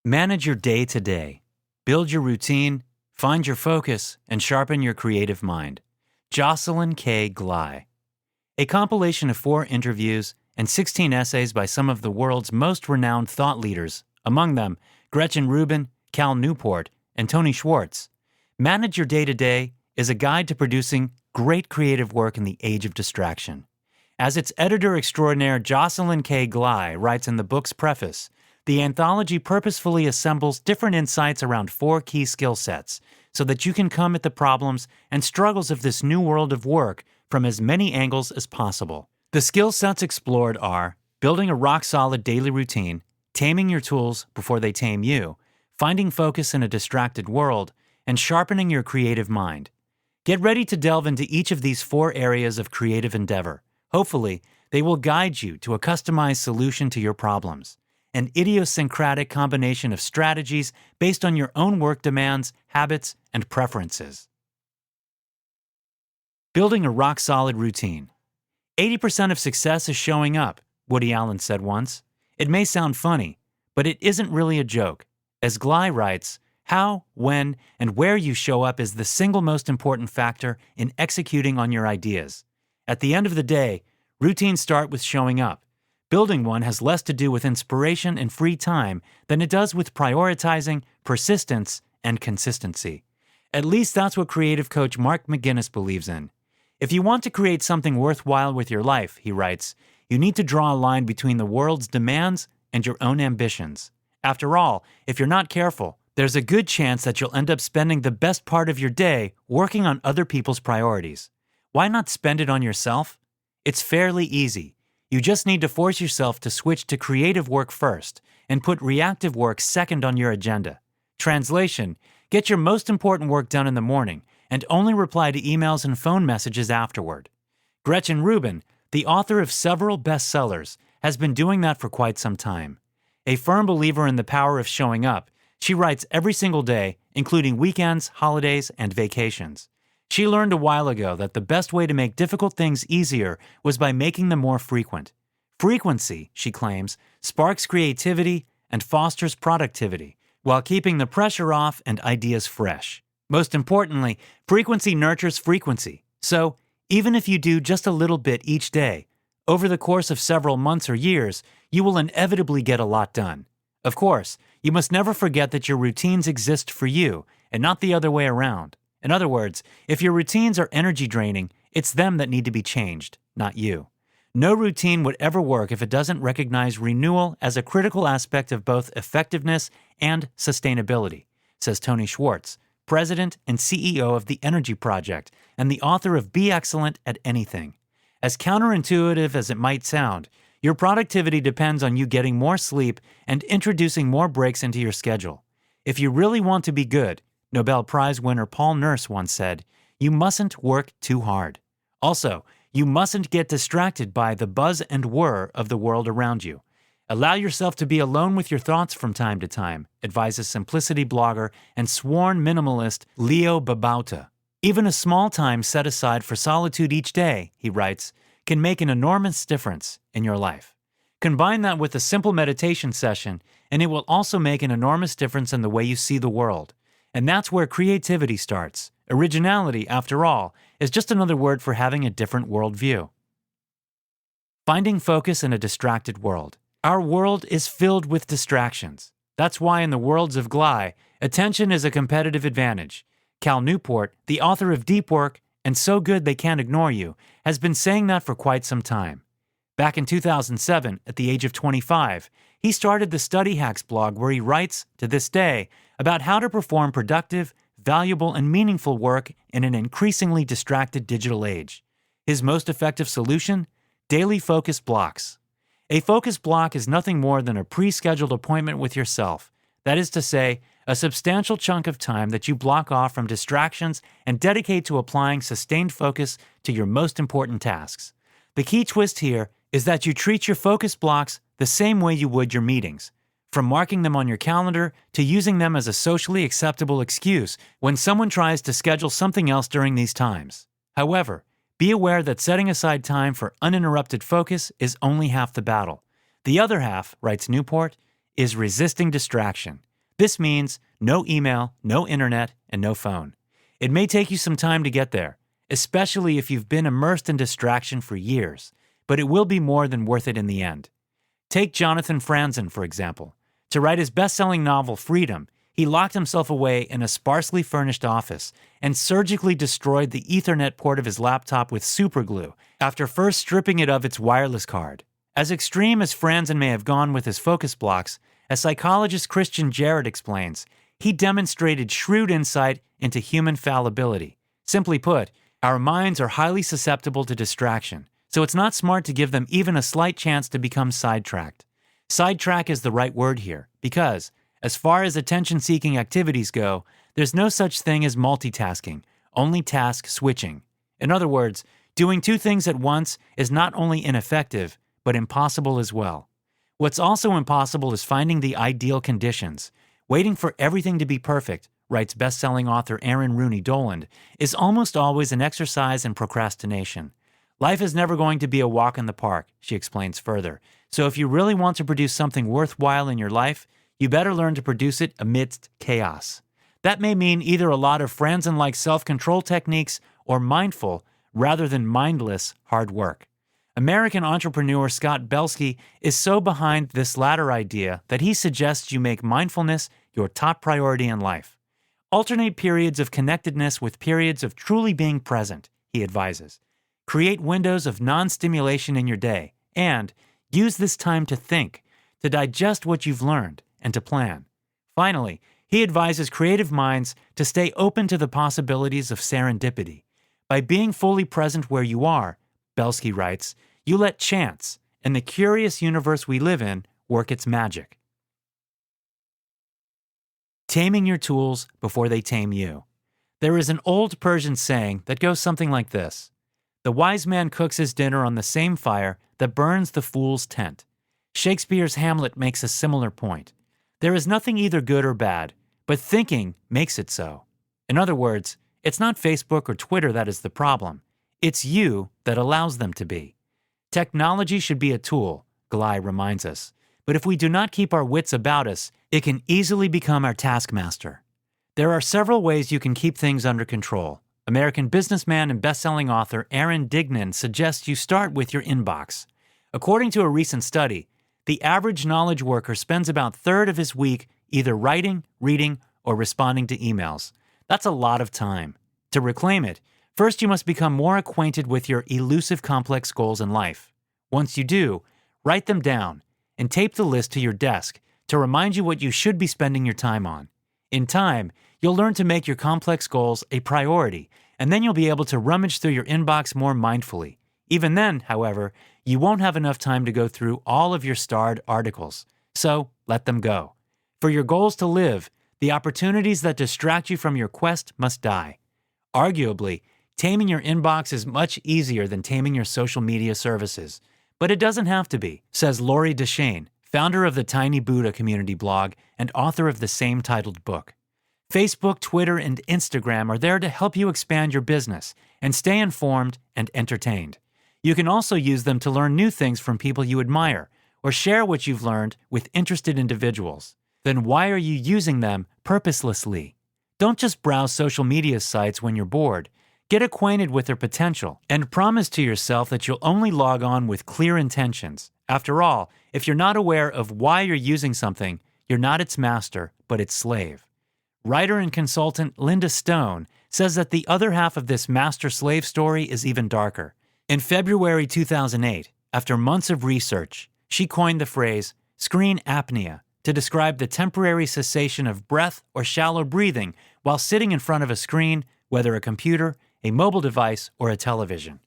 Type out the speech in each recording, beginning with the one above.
Manage your day to day. Build your routine, find your focus, and sharpen your creative mind. Jocelyn K. Glei. A compilation of 4 interviews and 16 essays by some of the world's most renowned thought leaders, among them Gretchen Rubin, Cal Newport, and Tony Schwartz. Manage Your Day to Day is a guide to producing great creative work in the age of distraction. As its editor extraordinaire Jocelyn K. Glei writes in the book's preface, the anthology purposefully assembles different insights around 4 key skill sets so that you can come at the problems and struggles of this new world of work from as many angles as possible. The skill sets explored are building a rock-solid daily routine, taming your tools before they tame you, finding focus in a distracted world, and sharpening your creative mind. Get ready to delve into each of these 4 areas of creative endeavor. Hopefully, they will guide you to a customized solution to your problems. An idiosyncratic combination of strategies based on your own work demands, habits, and preferences. Building a rock-solid routine. 80% of success is showing up, Woody Allen said once. It may sound funny, but it isn't really a joke. As Glei writes, how, when, and where you show up is the single most important factor in executing on your ideas. At the end of the day, routines start with showing up. Building one has less to do with inspiration and free time than it does with prioritizing, persistence, and consistency. At least that's what creative coach Mark McGinnis believes in. If you want to create something worthwhile with your life, he writes, you need to draw a line between the world's demands and your own ambitions. After all, if you're not careful, there's a good chance that you'll end up spending the best part of your day working on other people's priorities. Why not spend it on yourself? It's fairly easy. You just need to force yourself to switch to creative work first and put reactive work second on your agenda. Translation, get your most important work done in the morning and only reply to emails and phone messages afterward. Gretchen Rubin, the author of several bestsellers, has been doing that for quite some time. A firm believer in the power of showing up, she writes every single day, including weekends, holidays, and vacations. She learned a while ago that the best way to make difficult things easier was by making them more frequent. Frequency, she claims, sparks creativity and fosters productivity, while keeping the pressure off and ideas fresh. Most importantly, frequency nurtures frequency. So, even if you do just a little bit each day, over the course of several months or years, you will inevitably get a lot done. Of course, you must never forget that your routines exist for you and not the other way around. In other words, if your routines are energy draining, it's them that need to be changed, not you. No routine would ever work if it doesn't recognize renewal as a critical aspect of both effectiveness and sustainability, says Tony Schwartz, President and CEO of the Energy Project and the author of Be Excellent at Anything. As counterintuitive as it might sound, your productivity depends on you getting more sleep and introducing more breaks into your schedule. If you really want to be good, Nobel Prize winner Paul Nurse once said, you mustn't work too hard. Also, you mustn't get distracted by the buzz and whir of the world around you. Allow yourself to be alone with your thoughts from time to time, advises simplicity blogger and sworn minimalist Leo Babauta. Even a small time set aside for solitude each day, he writes, can make an enormous difference in your life. Combine that with a simple meditation session, and it will also make an enormous difference in the way you see the world. And that's where creativity starts. Originality, after all, is just another word for having a different worldview. Finding focus in a distracted world. Our world is filled with distractions. That's why in the worlds of Glei, attention is a competitive advantage. Cal Newport, the author of Deep Work and So Good They Can't Ignore You, has been saying that for quite some time. Back in 2007, at the age of 25, he started the Study Hacks blog where he writes, to this day, about how to perform productive, valuable, and meaningful work in an increasingly distracted digital age. His most effective solution? Daily focus blocks. A focus block is nothing more than a pre-scheduled appointment with yourself. That is to say, a substantial chunk of time that you block off from distractions and dedicate to applying sustained focus to your most important tasks. The key twist here is that you treat your focus blocks the same way you would your meetings, from marking them on your calendar to using them as a socially acceptable excuse when someone tries to schedule something else during these times. However, be aware that setting aside time for uninterrupted focus is only half the battle. The other half, writes Newport, is resisting distraction. This means no email, no internet, and no phone. It may take you some time to get there, especially if you've been immersed in distraction for years, but it will be more than worth it in the end. Take Jonathan Franzen, for example. To write his best-selling novel Freedom, he locked himself away in a sparsely furnished office and surgically destroyed the Ethernet port of his laptop with superglue after first stripping it of its wireless card. As extreme as Franzen may have gone with his focus blocks, as psychologist Christian Jarrett explains, he demonstrated shrewd insight into human fallibility. Simply put, our minds are highly susceptible to distraction, so it's not smart to give them even a slight chance to become sidetracked. Sidetrack is the right word here, because, as far as attention-seeking activities go, there's no such thing as multitasking, only task switching. In other words, doing two things at once is not only ineffective, but impossible as well. What's also impossible is finding the ideal conditions. Waiting for everything to be perfect, writes best-selling author Aaron Rooney Doland, is almost always an exercise in procrastination. Life is never going to be a walk in the park, she explains further. So if you really want to produce something worthwhile in your life, you better learn to produce it amidst chaos. That may mean either a lot of Franzen-like self-control techniques or mindful, rather than mindless, hard work. American entrepreneur Scott Belsky is so behind this latter idea that he suggests you make mindfulness your top priority in life. Alternate periods of connectedness with periods of truly being present, he advises. Create windows of non-stimulation in your day, and use this time to think, to digest what you've learned, and to plan. Finally, he advises creative minds to stay open to the possibilities of serendipity. By being fully present where you are, Belsky writes, you let chance and the curious universe we live in work its magic. Taming your tools before they tame you. There is an old Persian saying that goes something like this. The wise man cooks his dinner on the same fire that burns the fool's tent. Shakespeare's Hamlet makes a similar point. There is nothing either good or bad, but thinking makes it so. In other words, it's not Facebook or Twitter that is the problem. It's you that allows them to be. Technology should be a tool, Glei reminds us. But if we do not keep our wits about us, it can easily become our taskmaster. There are several ways you can keep things under control. American businessman and best-selling author Aaron Dignan suggests you start with your inbox. According to a recent study, the average knowledge worker spends about a third of his week either writing, reading, or responding to emails. That's a lot of time. To reclaim it, first you must become more acquainted with your elusive complex goals in life. Once you do, write them down and tape the list to your desk to remind you what you should be spending your time on. In time, you'll learn to make your complex goals a priority, and then you'll be able to rummage through your inbox more mindfully. Even then, however, you won't have enough time to go through all of your starred articles, so let them go. For your goals to live, the opportunities that distract you from your quest must die. Arguably, taming your inbox is much easier than taming your social media services, but it doesn't have to be, says Lori Deshane, founder of the Tiny Buddha community blog and author of the same titled book. Facebook, Twitter, and Instagram are there to help you expand your business and stay informed and entertained. You can also use them to learn new things from people you admire or share what you've learned with interested individuals. Then why are you using them purposelessly? Don't just browse social media sites when you're bored. Get acquainted with their potential and promise to yourself that you'll only log on with clear intentions. After all, if you're not aware of why you're using something, you're not its master, but its slave. Writer and consultant Linda Stone says that the other half of this master-slave story is even darker. In February 2008, after months of research, she coined the phrase screen apnea to describe the temporary cessation of breath or shallow breathing while sitting in front of a screen, whether a computer, a mobile device, or a television.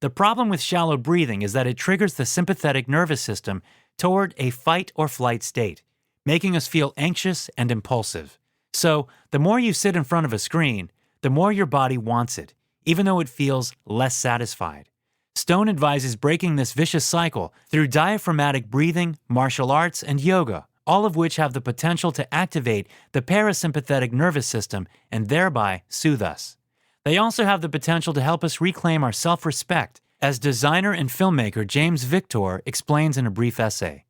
The problem with shallow breathing is that it triggers the sympathetic nervous system toward a fight or flight state, making us feel anxious and impulsive. So, the more you sit in front of a screen, the more your body wants it, even though it feels less satisfied. Stone advises breaking this vicious cycle through diaphragmatic breathing, martial arts, and yoga, all of which have the potential to activate the parasympathetic nervous system and thereby soothe us. They also have the potential to help us reclaim our self-respect, as designer and filmmaker James Victor explains in a brief essay.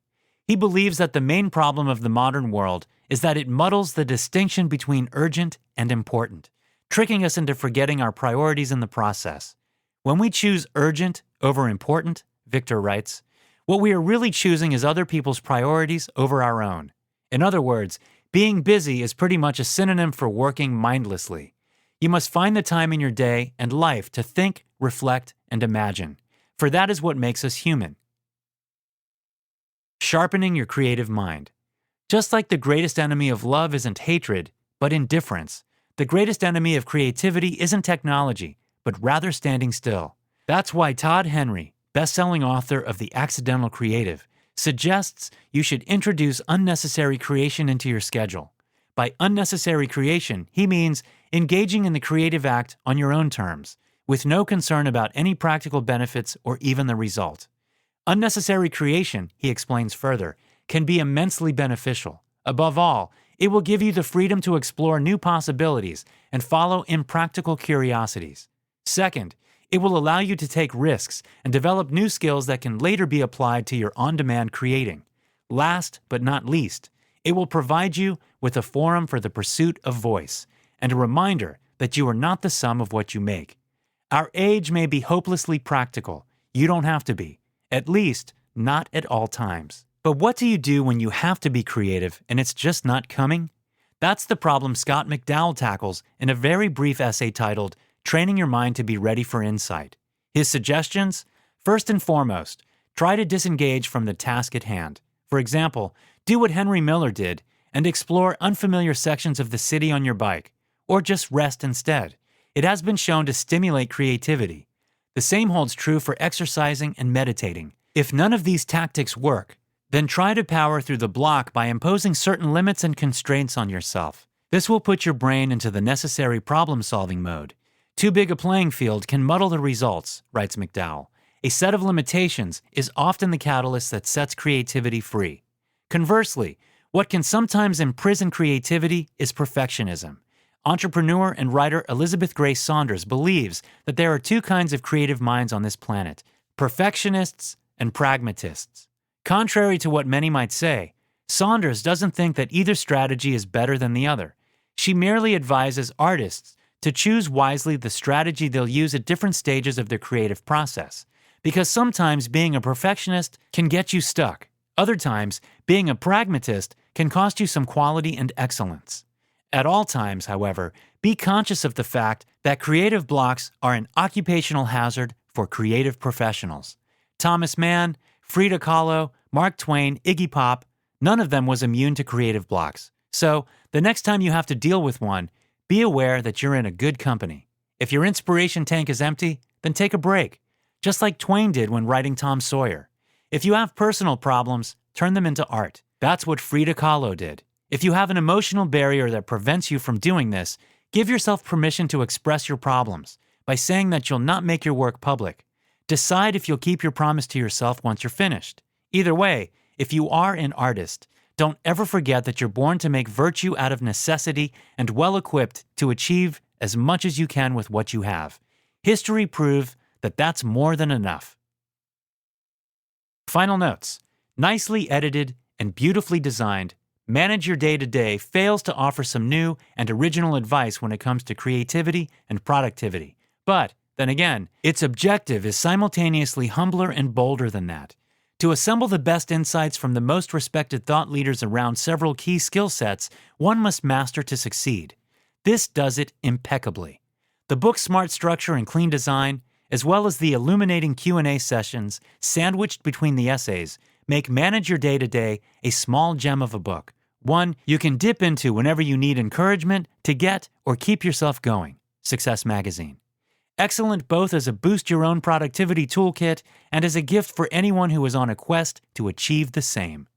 He believes that the main problem of the modern world is that it muddles the distinction between urgent and important, tricking us into forgetting our priorities in the process. When we choose urgent over important, Victor writes, what we are really choosing is other people's priorities over our own. In other words, being busy is pretty much a synonym for working mindlessly. You must find the time in your day and life to think, reflect, and imagine, for that is what makes us human. Sharpening your creative mind. Just like the greatest enemy of love isn't hatred, but indifference, the greatest enemy of creativity isn't technology, but rather standing still. That's why Todd Henry, best-selling author of The Accidental Creative, suggests you should introduce unnecessary creation into your schedule. By unnecessary creation, he means engaging in the creative act on your own terms, with no concern about any practical benefits or even the result. Unnecessary creation, he explains further, can be immensely beneficial. Above all, it will give you the freedom to explore new possibilities and follow impractical curiosities. Second, it will allow you to take risks and develop new skills that can later be applied to your on-demand creating. Last but not least, it will provide you with a forum for the pursuit of voice and a reminder that you are not the sum of what you make. Our age may be hopelessly practical. You don't have to be. At least, not at all times. But what do you do when you have to be creative and it's just not coming? That's the problem Scott McDowell tackles in a very brief essay titled Training Your Mind to Be Ready for Insight. His suggestions? First and foremost, try to disengage from the task at hand. For example, do what Henry Miller did and explore unfamiliar sections of the city on your bike, or just rest instead. It has been shown to stimulate creativity. The same holds true for exercising and meditating. If none of these tactics work, then try to power through the block by imposing certain limits and constraints on yourself. This will put your brain into the necessary problem-solving mode. Too big a playing field can muddle the results, writes McDowell. A set of limitations is often the catalyst that sets creativity free. Conversely, what can sometimes imprison creativity is perfectionism. Entrepreneur and writer Elizabeth Grace Saunders believes that there are two kinds of creative minds on this planet, perfectionists and pragmatists. Contrary to what many might say, Saunders doesn't think that either strategy is better than the other. She merely advises artists to choose wisely the strategy they'll use at different stages of their creative process, because sometimes being a perfectionist can get you stuck. Other times, being a pragmatist can cost you some quality and excellence. At all times, however, be conscious of the fact that creative blocks are an occupational hazard for creative professionals. Thomas Mann, Frida Kahlo, Mark Twain, Iggy Pop, none of them was immune to creative blocks. So, the next time you have to deal with one, be aware that you're in a good company. If your inspiration tank is empty, then take a break, just like Twain did when writing Tom Sawyer. If you have personal problems, turn them into art. That's what Frida Kahlo did. If you have an emotional barrier that prevents you from doing this, give yourself permission to express your problems by saying that you'll not make your work public. Decide if you'll keep your promise to yourself once you're finished. Either way, if you are an artist, don't ever forget that you're born to make virtue out of necessity and well-equipped to achieve as much as you can with what you have. History proves that that's more than enough. Final notes. Nicely edited and beautifully designed, Manage Your Day-to-Day fails to offer some new and original advice when it comes to creativity and productivity. But, then again, its objective is simultaneously humbler and bolder than that. To assemble the best insights from the most respected thought leaders around several key skill sets, one must master to succeed. This does it impeccably. The book's smart structure and clean design, as well as the illuminating Q&A sessions sandwiched between the essays, make Manage Your Day-to-Day a small gem of a book, one you can dip into whenever you need encouragement to get or keep yourself going. Success Magazine. Excellent both as a boost your own productivity toolkit and as a gift for anyone who is on a quest to achieve the same.